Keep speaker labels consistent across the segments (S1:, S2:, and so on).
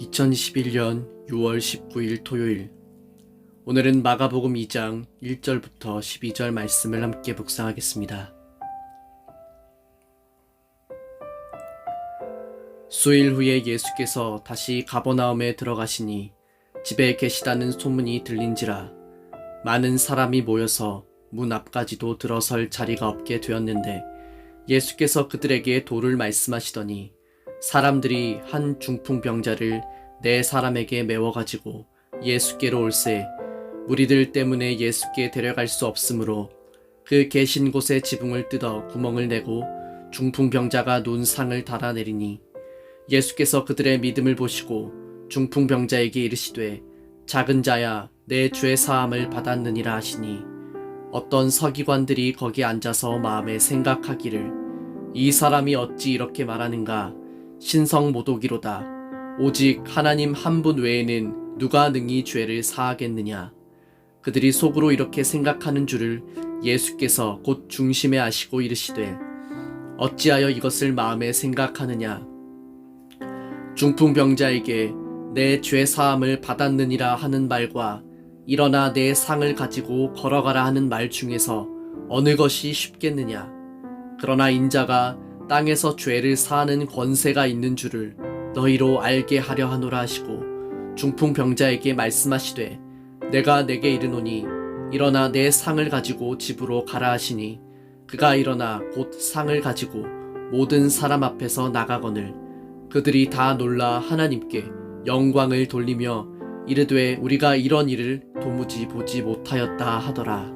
S1: 2021년 6월 19일 토요일. 오늘은 마가복음 2장 1절부터 12절 말씀을 함께 묵상하겠습니다. 수일 후에 예수께서 다시 가버나움에 들어가시니 집에 계시다는 소문이 들린지라 많은 사람이 모여서 문 앞까지도 들어설 자리가 없게 되었는데 예수께서 그들에게 도를 말씀하시더니 사람들이 한 중풍병자를 네 사람에게 메워가지고 예수께로 올세 무리들 때문에 예수께 데려갈 수 없으므로 그 계신 곳에 지붕을 뜯어 구멍을 내고 중풍병자가 누운 상을 달아내리니 예수께서 그들의 믿음을 보시고 중풍병자에게 이르시되 작은 자야 내 죄 사함을 받았느니라 하시니 어떤 서기관들이 거기 앉아서 마음에 생각하기를 이 사람이 어찌 이렇게 말하는가 신성모독이로다. 오직 하나님 한 분 외에는 누가 능히 죄를 사하겠느냐. 그들이 속으로 이렇게 생각하는 줄을 예수께서 곧 중심에 아시고 이르시되 어찌하여 이것을 마음에 생각하느냐. 중풍병자에게 내 죄 사함을 받았느니라 하는 말과 일어나 내 상을 가지고 걸어가라 하는 말 중에서 어느 것이 쉽겠느냐. 그러나 인자가 땅에서 죄를 사하는 권세가 있는 줄을 너희로 알게 하려 하노라 하시고 중풍병자에게 말씀하시되 내가 내게 이르노니 일어나 내 상을 가지고 집으로 가라 하시니 그가 일어나 곧 상을 가지고 모든 사람 앞에서 나가거늘 그들이 다 놀라 하나님께 영광을 돌리며 이르되 우리가 이런 일을 도무지 보지 못하였다 하더라.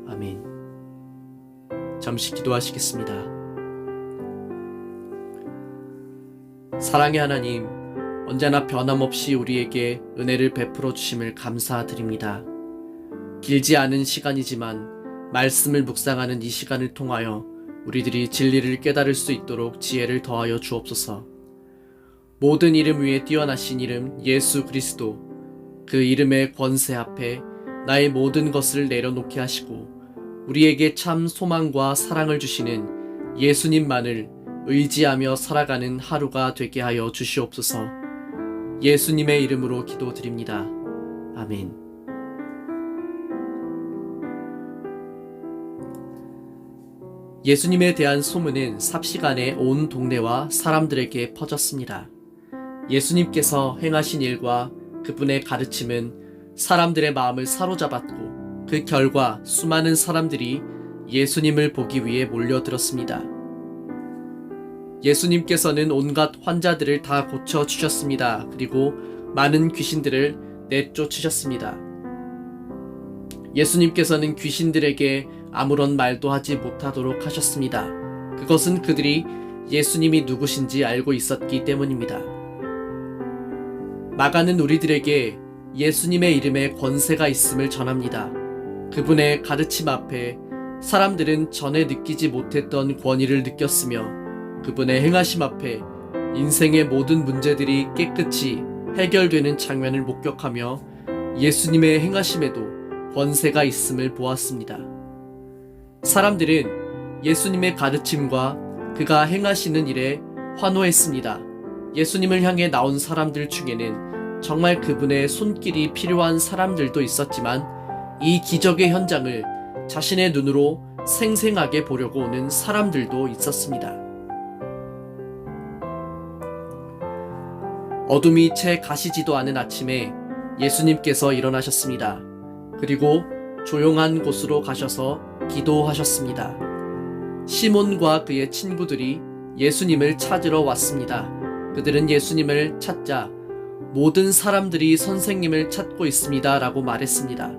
S1: 아멘. 잠시 기도하시겠습니다. 사랑의 하나님, 언제나 변함없이 우리에게 은혜를 베풀어 주심을 감사드립니다. 길지 않은 시간이지만 말씀을 묵상하는 이 시간을 통하여 우리들이 진리를 깨달을 수 있도록 지혜를 더하여 주옵소서. 모든 이름 위에 뛰어나신 이름 예수 그리스도, 그 이름의 권세 앞에 나의 모든 것을 내려놓게 하시고 우리에게 참 소망과 사랑을 주시는 예수님만을 의지하며 살아가는 하루가 되게 하여 주시옵소서. 예수님의 이름으로 기도드립니다. 아멘. 예수님에 대한 소문은 삽시간에 온 동네와 사람들에게 퍼졌습니다. 예수님께서 행하신 일과 그분의 가르침은 사람들의 마음을 사로잡았고 그 결과 수많은 사람들이 예수님을 보기 위해 몰려들었습니다. 예수님께서는 온갖 환자들을 다 고쳐주셨습니다. 그리고 많은 귀신들을 내쫓으셨습니다. 예수님께서는 귀신들에게 아무런 말도 하지 못하도록 하셨습니다. 그것은 그들이 예수님이 누구신지 알고 있었기 때문입니다. 마가는 우리들에게 예수님의 이름에 권세가 있음을 전합니다. 그분의 가르침 앞에 사람들은 전에 느끼지 못했던 권위를 느꼈으며 그분의 행하심 앞에 인생의 모든 문제들이 깨끗이 해결되는 장면을 목격하며 예수님의 행하심에도 권세가 있음을 보았습니다. 사람들은 예수님의 가르침과 그가 행하시는 일에 환호했습니다. 예수님을 향해 나온 사람들 중에는 정말 그분의 손길이 필요한 사람들도 있었지만 이 기적의 현장을 자신의 눈으로 생생하게 보려고 오는 사람들도 있었습니다. 어둠이 채 가시지도 않은 아침에 예수님께서 일어나셨습니다. 그리고 조용한 곳으로 가셔서 기도하셨습니다. 시몬과 그의 친구들이 예수님을 찾으러 왔습니다. 그들은 예수님을 찾자 모든 사람들이 선생님을 찾고 있습니다 라고 말했습니다.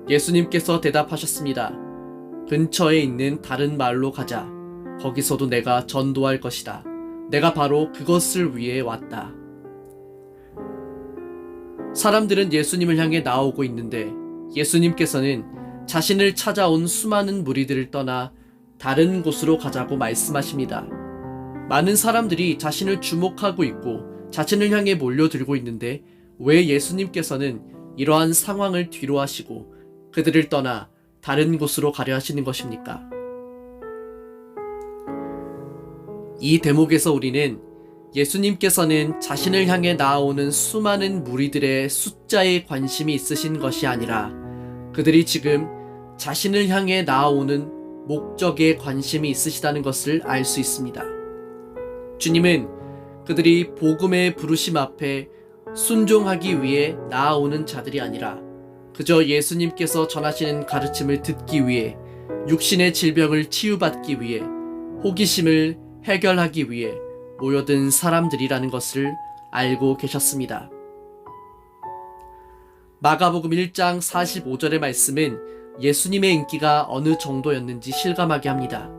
S1: 예수님께서 대답하셨습니다. 근처에 있는 다른 마을로 가자. 거기서도 내가 전도할 것이다. 내가 바로 그것을 위해 왔다. 사람들은 예수님을 향해 나오고 있는데 예수님께서는 자신을 찾아온 수많은 무리들을 떠나 다른 곳으로 가자고 말씀하십니다. 많은 사람들이 자신을 주목하고 있고 자신을 향해 몰려들고 있는데 왜 예수님께서는 이러한 상황을 뒤로 하시고 그들을 떠나 다른 곳으로 가려 하시는 것입니까? 이 대목에서 우리는 예수님께서는 자신을 향해 나아오는 수많은 무리들의 숫자에 관심이 있으신 것이 아니라 그들이 지금 자신을 향해 나아오는 목적에 관심이 있으시다는 것을 알 수 있습니다. 주님은 그들이 복음의 부르심 앞에 순종하기 위해 나아오는 자들이 아니라 그저 예수님께서 전하시는 가르침을 듣기 위해 육신의 질병을 치유받기 위해 호기심을 해결하기 위해 모여든 사람들이라는 것을 알고 계셨습니다. 마가복음 1장 45절의 말씀은 예수님의 인기가 어느 정도였는지 실감하게 합니다.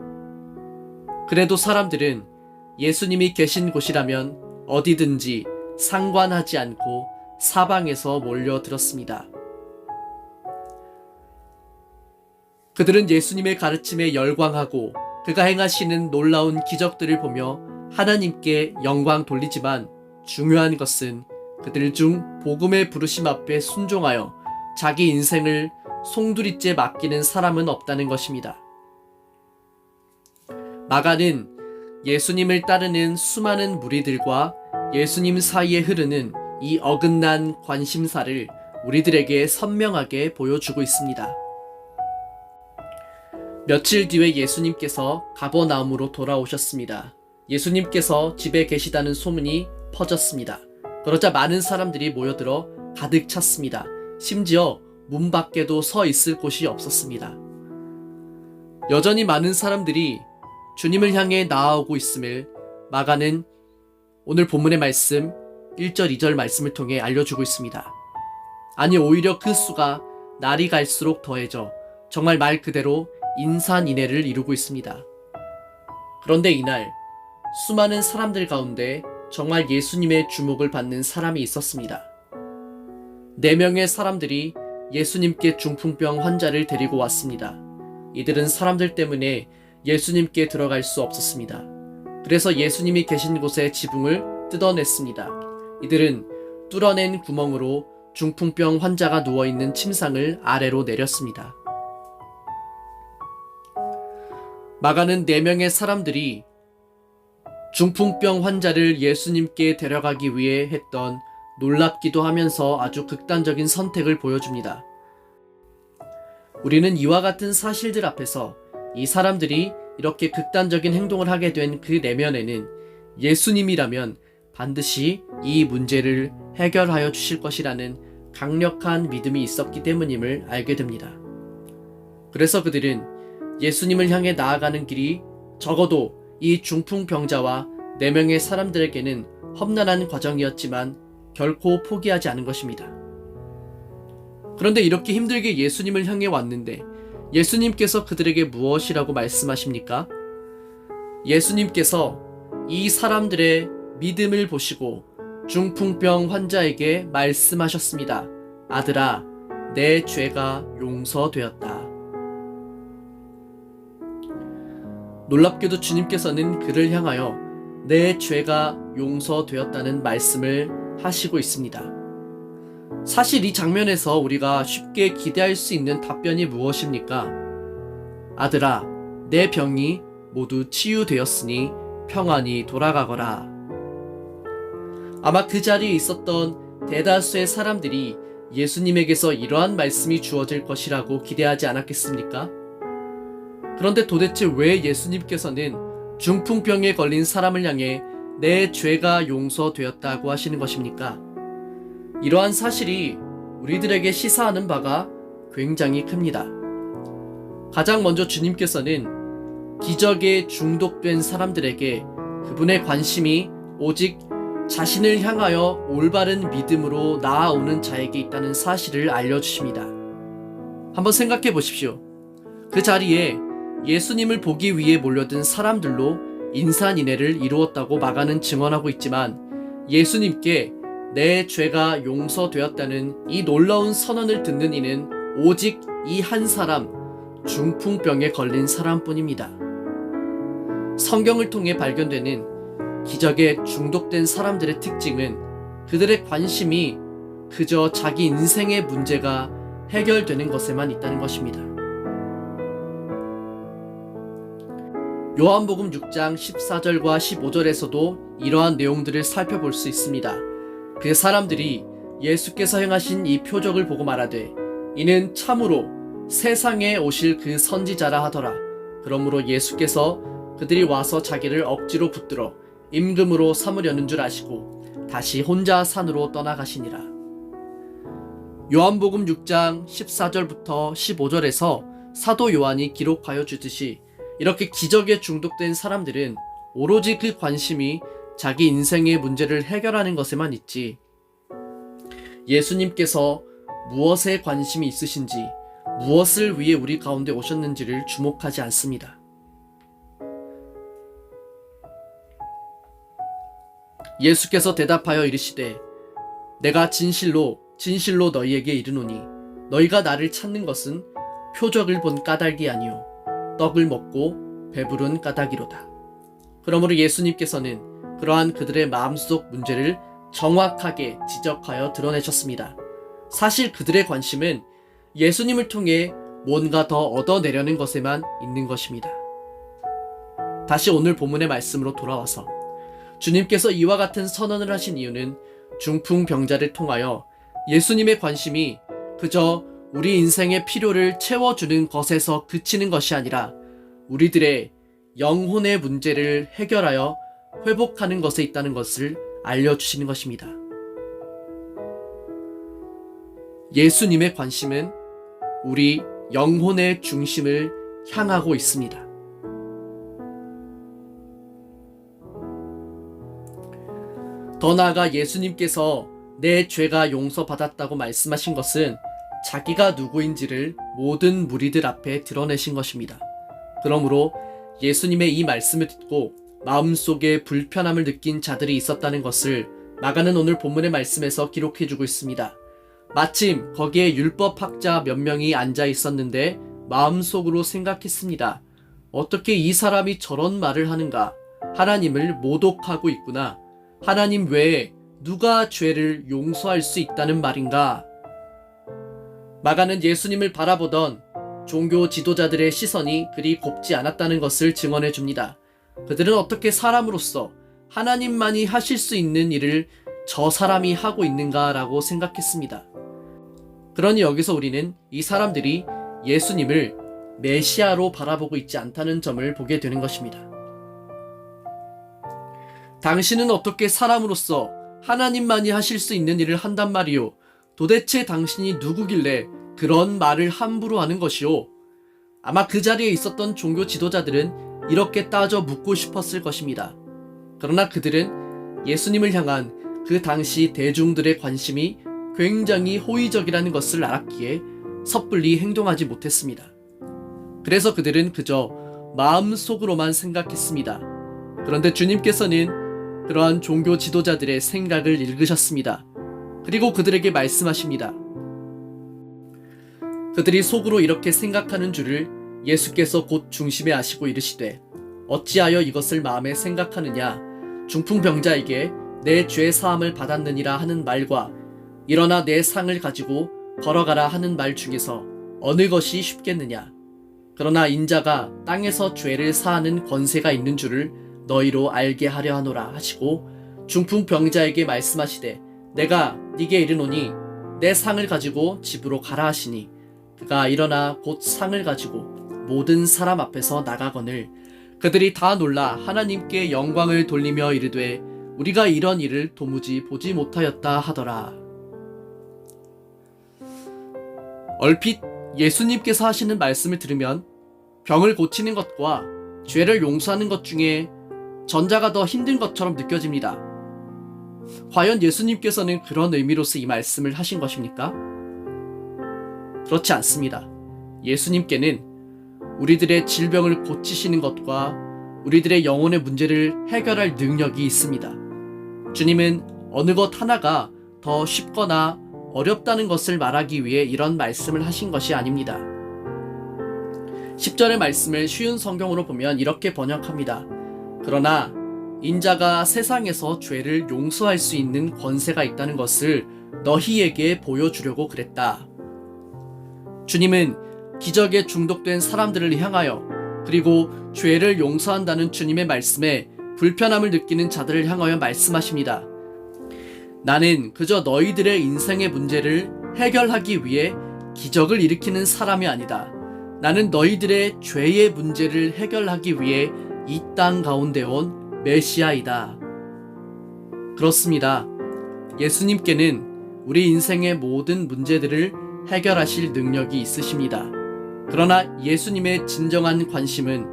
S1: 그래도 사람들은 예수님이 계신 곳이라면 어디든지 상관하지 않고 사방에서 몰려들었습니다. 그들은 예수님의 가르침에 열광하고 그가 행하시는 놀라운 기적들을 보며 하나님께 영광 돌리지만 중요한 것은 그들 중 복음의 부르심 앞에 순종하여 자기 인생을 송두리째 맡기는 사람은 없다는 것입니다. 마가는 예수님을 따르는 수많은 무리들과 예수님 사이에 흐르는 이 어긋난 관심사를 우리들에게 선명하게 보여주고 있습니다. 며칠 뒤에 예수님께서 가버나움으로 돌아오셨습니다. 예수님께서 집에 계시다는 소문이 퍼졌습니다. 그러자 많은 사람들이 모여들어 가득 찼습니다. 심지어 문 밖에도 서 있을 곳이 없었습니다. 여전히 많은 사람들이 주님을 향해 나아오고 있음을 마가는 오늘 본문의 말씀 1절 2절 말씀을 통해 알려주고 있습니다. 아니 오히려 그 수가 날이 갈수록 더해져 정말 말 그대로 인산인해를 이루고 있습니다. 그런데 이날 수많은 사람들 가운데 정말 예수님의 주목을 받는 사람이 있었습니다. 4명의 사람들이 예수님께 중풍병 환자를 데리고 왔습니다. 이들은 사람들 때문에 예수님께 들어갈 수 없었습니다. 그래서 예수님이 계신 곳의 지붕을 뜯어냈습니다. 이들은 뚫어낸 구멍으로 중풍병 환자가 누워있는 침상을 아래로 내렸습니다. 마가는 4명의 사람들이 중풍병 환자를 예수님께 데려가기 위해 했던 놀랍기도 하면서 아주 극단적인 선택을 보여줍니다. 우리는 이와 같은 사실들 앞에서 이 사람들이 이렇게 극단적인 행동을 하게 된 그 내면에는 예수님이라면 반드시 이 문제를 해결하여 주실 것이라는 강력한 믿음이 있었기 때문임을 알게 됩니다. 그래서 그들은 예수님을 향해 나아가는 길이 적어도 이 중풍병자와 4명의 사람들에게는 험난한 과정이었지만 결코 포기하지 않은 것입니다. 그런데 이렇게 힘들게 예수님을 향해 왔는데 예수님께서 그들에게 무엇이라고 말씀하십니까? 예수님께서 이 사람들의 믿음을 보시고 중풍병 환자에게 말씀하셨습니다. 아들아, 내 죄가 용서되었다. 놀랍게도 주님께서는 그를 향하여 내 죄가 용서되었다는 말씀을 하시고 있습니다. 사실 이 장면에서 우리가 쉽게 기대할 수 있는 답변이 무엇입니까? 아들아, 내 병이 모두 치유되었으니 평안히 돌아가거라. 아마 그 자리에 있었던 대다수의 사람들이 예수님에게서 이러한 말씀이 주어질 것이라고 기대하지 않았겠습니까? 그런데 도대체 왜 예수님께서는 중풍병에 걸린 사람을 향해 내 죄가 용서되었다고 하시는 것입니까? 이러한 사실이 우리들에게 시사하는 바가 굉장히 큽니다. 가장 먼저 주님께서는 기적에 중독된 사람들에게 그분의 관심이 오직 자신을 향하여 올바른 믿음으로 나아오는 자에게 있다는 사실을 알려주십니다. 한번 생각해 보십시오. 그 자리에 예수님을 보기 위해 몰려든 사람들로 인산인해를 이루었다고 마가는 증언하고 있지만 예수님께 내 죄가 용서되었다는 이 놀라운 선언을 듣는 이는 오직 이 한 사람, 중풍병에 걸린 사람뿐입니다. 성경을 통해 발견되는 기적에 중독된 사람들의 특징은 그들의 관심이 그저 자기 인생의 문제가 해결되는 것에만 있다는 것입니다. 요한복음 6장 14절과 15절에서도 이러한 내용들을 살펴볼 수 있습니다. 그 사람들이 예수께서 행하신 이 표적을 보고 말하되 이는 참으로 세상에 오실 그 선지자라 하더라. 그러므로 예수께서 그들이 와서 자기를 억지로 붙들어 임금으로 삼으려는 줄 아시고 다시 혼자 산으로 떠나가시니라. 요한복음 6장 14절부터 15절에서 사도 요한이 기록하여 주듯이 이렇게 기적에 중독된 사람들은 오로지 그 관심이 자기 인생의 문제를 해결하는 것에만 있지, 예수님께서 무엇에 관심이 있으신지, 무엇을 위해 우리 가운데 오셨는지를 주목하지 않습니다. 예수께서 대답하여 이르시되 내가 진실로 진실로 너희에게 이르노니 너희가 나를 찾는 것은 표적을 본 까닭이 아니요 떡을 먹고 배부른 까닭이로다. 그러므로 예수님께서는 그러한 그들의 마음속 문제를 정확하게 지적하여 드러내셨습니다. 사실 그들의 관심은 예수님을 통해 뭔가 더 얻어내려는 것에만 있는 것입니다. 다시 오늘 본문의 말씀으로 돌아와서 주님께서 이와 같은 선언을 하신 이유는 중풍병자를 통하여 예수님의 관심이 그저 우리 인생의 필요를 채워주는 것에서 그치는 것이 아니라 우리들의 영혼의 문제를 해결하여 회복하는 것에 있다는 것을 알려주시는 것입니다. 예수님의 관심은 우리 영혼의 중심을 향하고 있습니다. 더 나아가 예수님께서 내 죄가 용서받았다고 말씀하신 것은 자기가 누구인지를 모든 무리들 앞에 드러내신 것입니다. 그러므로 예수님의 이 말씀을 듣고 마음속에 불편함을 느낀 자들이 있었다는 것을 마가는 오늘 본문의 말씀에서 기록해주고 있습니다. 마침 거기에 율법학자 몇 명이 앉아 있었는데 마음속으로 생각했습니다. 어떻게 이 사람이 저런 말을 하는가? 하나님을 모독하고 있구나. 하나님 외에 누가 죄를 용서할 수 있다는 말인가? 마가는 예수님을 바라보던 종교 지도자들의 시선이 그리 곱지 않았다는 것을 증언해 줍니다. 그들은 어떻게 사람으로서 하나님만이 하실 수 있는 일을 저 사람이 하고 있는가라고 생각했습니다. 그러니 여기서 우리는 이 사람들이 예수님을 메시아로 바라보고 있지 않다는 점을 보게 되는 것입니다. 당신은 어떻게 사람으로서 하나님만이 하실 수 있는 일을 한단 말이오? 도대체 당신이 누구길래 그런 말을 함부로 하는 것이오? 아마 그 자리에 있었던 종교 지도자들은 이렇게 따져 묻고 싶었을 것입니다. 그러나 그들은 예수님을 향한 그 당시 대중들의 관심이 굉장히 호의적이라는 것을 알았기에 섣불리 행동하지 못했습니다. 그래서 그들은 그저 마음속으로만 생각했습니다. 그런데 주님께서는 그러한 종교 지도자들의 생각을 읽으셨습니다. 그리고 그들에게 말씀하십니다. 그들이 속으로 이렇게 생각하는 줄을 예수께서 곧 중심에 아시고 이르시되 어찌하여 이것을 마음에 생각하느냐? 중풍병자에게 내 죄 사함을 받았느니라 하는 말과 일어나 내 상을 가지고 걸어가라 하는 말 중에서 어느 것이 쉽겠느냐? 그러나 인자가 땅에서 죄를 사하는 권세가 있는 줄을 너희로 알게 하려 하노라 하시고 중풍병자에게 말씀하시되 내가 네게 이르노니 내 상을 가지고 집으로 가라 하시니 그가 일어나 곧 상을 가지고 모든 사람 앞에서 나가거늘 그들이 다 놀라 하나님께 영광을 돌리며 이르되 우리가 이런 일을 도무지 보지 못하였다 하더라. 얼핏 예수님께서 하시는 말씀을 들으면 병을 고치는 것과 죄를 용서하는 것 중에 전자가 더 힘든 것처럼 느껴집니다. 과연 예수님께서는 그런 의미로서 이 말씀을 하신 것입니까? 그렇지 않습니다. 예수님께는 우리들의 질병을 고치시는 것과 우리들의 영혼의 문제를 해결할 능력이 있습니다. 주님은 어느 것 하나가 더 쉽거나 어렵다는 것을 말하기 위해 이런 말씀을 하신 것이 아닙니다. 10절의 말씀을 쉬운 성경으로 보면 이렇게 번역합니다. 그러나 인자가 세상에서 죄를 용서할 수 있는 권세가 있다는 것을 너희에게 보여주려고 그랬다. 주님은 기적에 중독된 사람들을 향하여 그리고 죄를 용서한다는 주님의 말씀에 불편함을 느끼는 자들을 향하여 말씀하십니다. 나는 그저 너희들의 인생의 문제를 해결하기 위해 기적을 일으키는 사람이 아니다. 나는 너희들의 죄의 문제를 해결하기 위해 이 땅 가운데 온 메시아이다. 그렇습니다. 예수님께는 우리 인생의 모든 문제들을 해결하실 능력이 있으십니다. 그러나 예수님의 진정한 관심은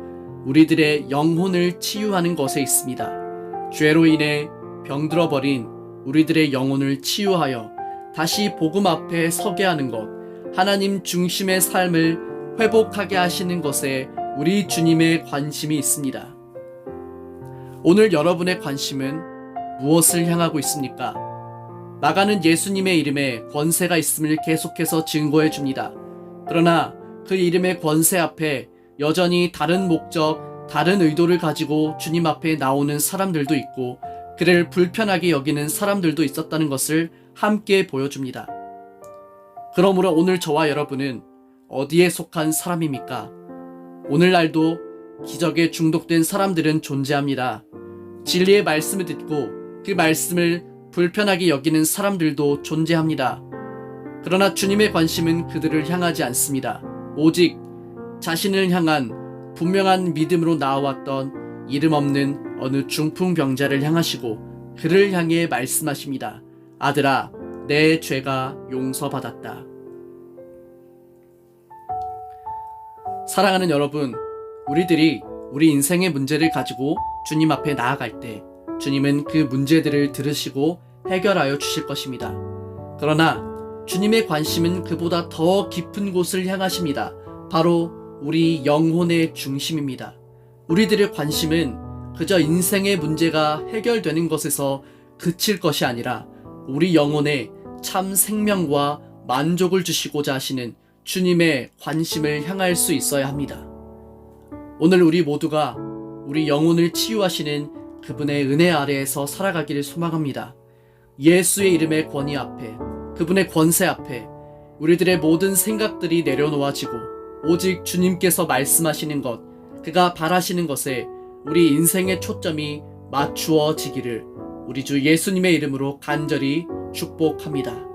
S1: 우리들의 영혼을 치유하는 것에 있습니다. 죄로 인해 병들어버린 우리들의 영혼을 치유하여 다시 복음 앞에 서게 하는 것, 하나님 중심의 삶을 회복하게 하시는 것에 우리 주님의 관심이 있습니다. 오늘 여러분의 관심은 무엇을 향하고 있습니까? 나가는 예수님의 이름에 권세가 있음을 계속해서 증거해 줍니다. 그러나 그 이름의 권세 앞에 여전히 다른 목적, 다른 의도를 가지고 주님 앞에 나오는 사람들도 있고 그를 불편하게 여기는 사람들도 있었다는 것을 함께 보여줍니다. 그러므로 오늘 저와 여러분은 어디에 속한 사람입니까? 오늘날도 기적에 중독된 사람들은 존재합니다. 진리의 말씀을 듣고 그 말씀을 불편하게 여기는 사람들도 존재합니다. 그러나 주님의 관심은 그들을 향하지 않습니다. 오직 자신을 향한 분명한 믿음으로 나아왔던 이름 없는 어느 중풍병자를 향하시고 그를 향해 말씀하십니다. 아들아, 내 죄가 용서받았다. 사랑하는 여러분, 우리들이 우리 인생의 문제를 가지고 주님 앞에 나아갈 때 주님은 그 문제들을 들으시고 해결하여 주실 것입니다. 그러나 주님의 관심은 그보다 더 깊은 곳을 향하십니다. 바로 우리 영혼의 중심입니다. 우리들의 관심은 그저 인생의 문제가 해결되는 것에서 그칠 것이 아니라 우리 영혼에 참 생명과 만족을 주시고자 하시는 주님의 관심을 향할 수 있어야 합니다. 오늘 우리 모두가 우리 영혼을 치유하시는 그분의 은혜 아래에서 살아가기를 소망합니다. 예수의 이름의 권위 앞에, 그분의 권세 앞에 우리들의 모든 생각들이 내려놓아지고 오직 주님께서 말씀하시는 것, 그가 바라시는 것에 우리 인생의 초점이 맞추어지기를 우리 주 예수님의 이름으로 간절히 축복합니다.